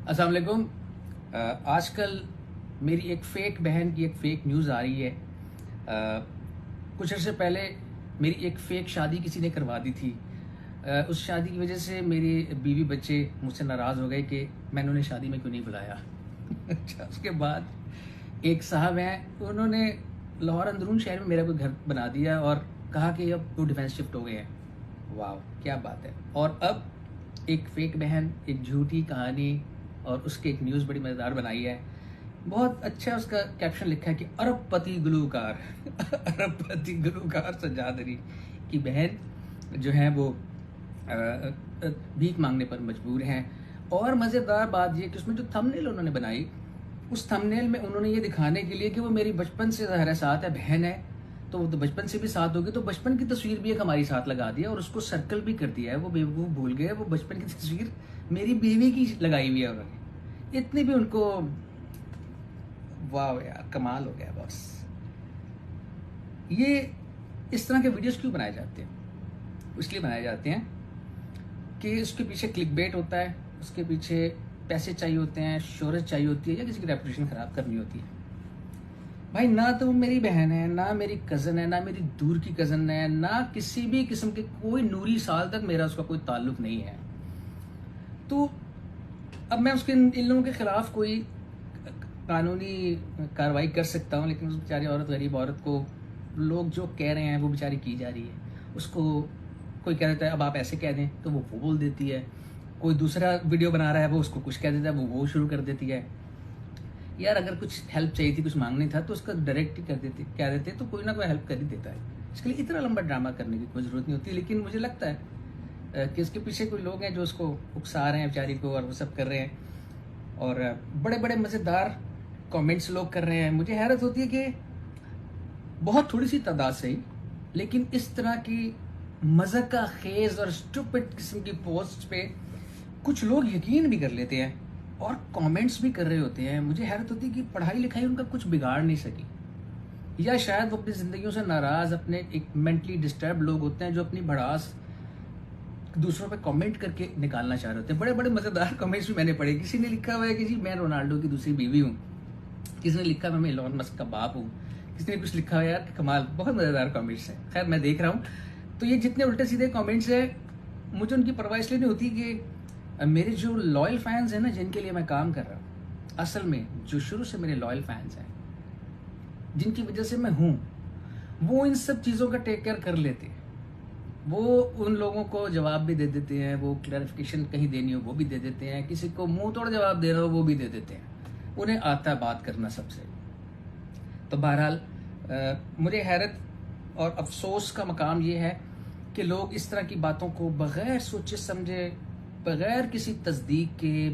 अस्सलाम वालेकुम। आजकल मेरी एक फ़ेक बहन की एक फ़ेक न्यूज़ आ रही है। कुछ अर्से पहले मेरी एक फ़ेक शादी किसी ने करवा दी थी। उस शादी की वजह से मेरी बीवी बच्चे मुझसे नाराज़ हो गए कि मैंने उन्हें शादी में क्यों नहीं बुलाया। अच्छा, उसके बाद एक साहब हैं, उन्होंने लाहौर अंदरून शहर में मेरा कोई घर बना दिया और कहा कि अब वो डिफेंस शिफ्ट हो गए हैं। वाह! क्या बात है। और अब एक फ़ेक बहन, एक झूठी कहानी और उसकी एक न्यूज़ बड़ी मज़ेदार बनाई है। बहुत अच्छा उसका कैप्शन लिखा है कि अरबपति गुलूकार अरबपति गुलूकार सज्जाद अली की बहन जो है वो भीख मांगने पर मजबूर हैं। और मज़ेदार बात ये कि उसमें जो थंबनेल उन्होंने बनाई, उस थंबनेल में उन्होंने ये दिखाने के लिए कि वो मेरी बचपन से ज़ाहिर है साथ है, बहन है, तो वो तो बचपन से भी साथ होगी, तो बचपन की तस्वीर भी एक हमारी साथ लगा दिया और उसको सर्कल भी कर दिया है। वो बेवकूफ़ भूल गए, वो बचपन की तस्वीर मेरी बीवी की लगाई हुई है उन्होंने। इतनी भी उनको, वाह यार, कमाल हो गया बॉस। ये इस तरह के वीडियोस क्यों बनाए जाते हैं? इसलिए बनाए जाते हैं कि उसके पीछे क्लिकबेट होता है, उसके पीछे पैसे चाहिए होते हैं, शोहरत चाहिए होती है, या किसी की रेपुटेशन ख़राब करनी होती है। भाई, ना तो वो मेरी बहन है, ना मेरी कज़न है, ना मेरी दूर की कज़न है, ना किसी भी किस्म के कोई नूरी साल तक मेरा उसका कोई ताल्लुक नहीं है। तो अब मैं उसके इन लोगों के खिलाफ कोई कानूनी कार्रवाई कर सकता हूँ, लेकिन उस बेचारी औरत, गरीब औरत को लोग जो कह रहे हैं वो बेचारी की जा रही है। उसको कोई कह देता है अब आप ऐसे कह दें, तो वो बोल देती है। कोई दूसरा वीडियो बना रहा है, वो उसको कुछ कह देता है, वो शुरू कर देती है। यार, अगर कुछ हेल्प चाहिए थी, कुछ मांगने था, तो उसका डायरेक्ट ही कर देते, कह देते, तो कोई ना कोई हेल्प कर ही देता है। इसके लिए इतना लंबा ड्रामा करने की कोई ज़रूरत नहीं होती। लेकिन मुझे लगता है कि इसके पीछे कोई लोग हैं जो उसको उकसा रहे हैं बेचारी को, और वो सब कर रहे हैं। और बड़े बड़े मज़ेदार कमेंट्स लोग कर रहे हैं। मुझे हैरत होती है कि बहुत थोड़ी सी तादाद से ही, लेकिन इस तरह की मज़ाक़ा खेज़ और स्टूपिड किस्म की पोस्ट पे कुछ लोग यकीन भी कर लेते हैं और कमेंट्स भी कर रहे होते हैं। मुझे हैरत होती है कि पढ़ाई लिखाई उनका कुछ बिगाड़ नहीं सकी, या शायद वो अपनी ज़िंदगियों से नाराज़, अपने एक मेंटली डिस्टर्ब लोग होते हैं जो अपनी भड़ास दूसरों पे कमेंट करके निकालना चाह रहे होते हैं। बड़े बड़े मज़ेदार कमेंट्स भी मैंने पढ़े। किसी ने लिखा हुआ है कि जी मैं रोनाल्डो की दूसरी बीवी हूँ, किसी ने लिखा मैं इलॉन मस्क का बाप हूँ, किसी ने कुछ लिखा हुआ यार कमाल। बहुत मज़ेदार कमेंट्स हैं। खैर, मैं देख रहा हूँ, तो ये जितने उल्टे सीधे कमेंट्स हैं, मुझे उनकी परवाह इसलिए नहीं होती कि मेरे जो लॉयल फैंस हैं ना, जिनके लिए मैं काम कर रहा हूँ, असल में जो शुरू से मेरे लॉयल फैंस हैं, जिनकी वजह से मैं हूँ, वो इन सब चीज़ों का टेक केयर कर लेते हैं। वो उन लोगों को जवाब भी दे देते हैं, वो क्लैरिफिकेशन कहीं देनी हो वो भी दे देते हैं, किसी को मुंह तोड़ जवाब देना हो वो भी दे देते हैं। उन्हें आता है बात करना सबसे। तो बहरहाल, मुझे हैरत और अफसोस का मकाम ये है कि लोग इस तरह की बातों को बग़ैर सोचे समझे, बग़ैर किसी तस्दीक के,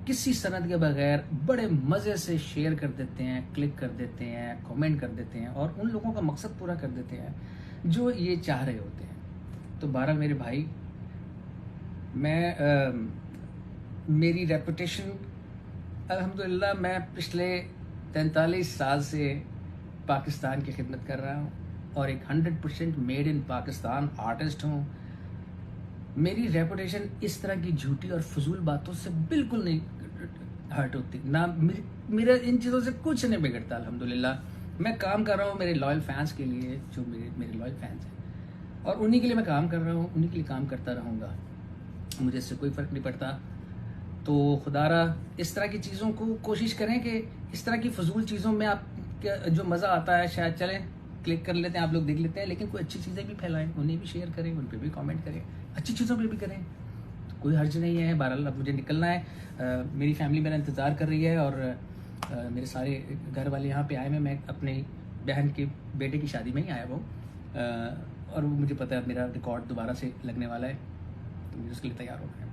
किसी सनद के बगैर बड़े मज़े से शेयर कर देते हैं, क्लिक कर देते हैं, कमेंट कर देते हैं और उन लोगों का मकसद पूरा कर देते हैं जो ये चाह रहे होते हैं। तो बहरहाल मेरे भाई, मेरी रेपुटेशन, अल्हम्दुलिल्लाह, मैं पिछले 43 साल से पाकिस्तान की खिदमत कर रहा हूँ और एक 100% मेड इन पाकिस्तान आर्टिस्ट हूँ। मेरी रेपुटेशन इस तरह की झूठी और फजूल बातों से बिल्कुल नहीं हर्ट होती, ना मेरा इन चीज़ों से कुछ नहीं बिगड़ता। अल्हम्दुलिल्लाह मैं काम कर रहा हूँ मेरे लॉयल फैंस के लिए, जो मेरे लॉयल फैंस हैं, और उन्हीं के लिए मैं काम कर रहा हूँ, उन्हीं के लिए काम करता रहूँगा। मुझे इससे कोई फ़र्क नहीं पड़ता। तो खुदारा इस तरह की चीज़ों को कोशिश करें कि इस तरह की फजूल चीज़ों में आप जो मज़ा आता है, शायद चलें क्लिक कर लेते हैं, आप लोग देख लेते हैं, लेकिन कोई अच्छी चीज़ें भी फैलाएं, उन्हें भी शेयर करें, उन पर भी कमेंट करें, अच्छी चीज़ों पे भी करें, तो कोई हर्ज नहीं है। बहरहाल अब मुझे निकलना है। मेरी फैमिली मेरा इंतज़ार कर रही है और मेरे सारे घर वाले यहाँ पे आए हैं। मैं अपनी बहन के बेटे की शादी में ही आया हूँ और मुझे पता है मेरा रिकॉर्ड दोबारा से लगने वाला है, तो मुझे उसके लिए तैयार होना है।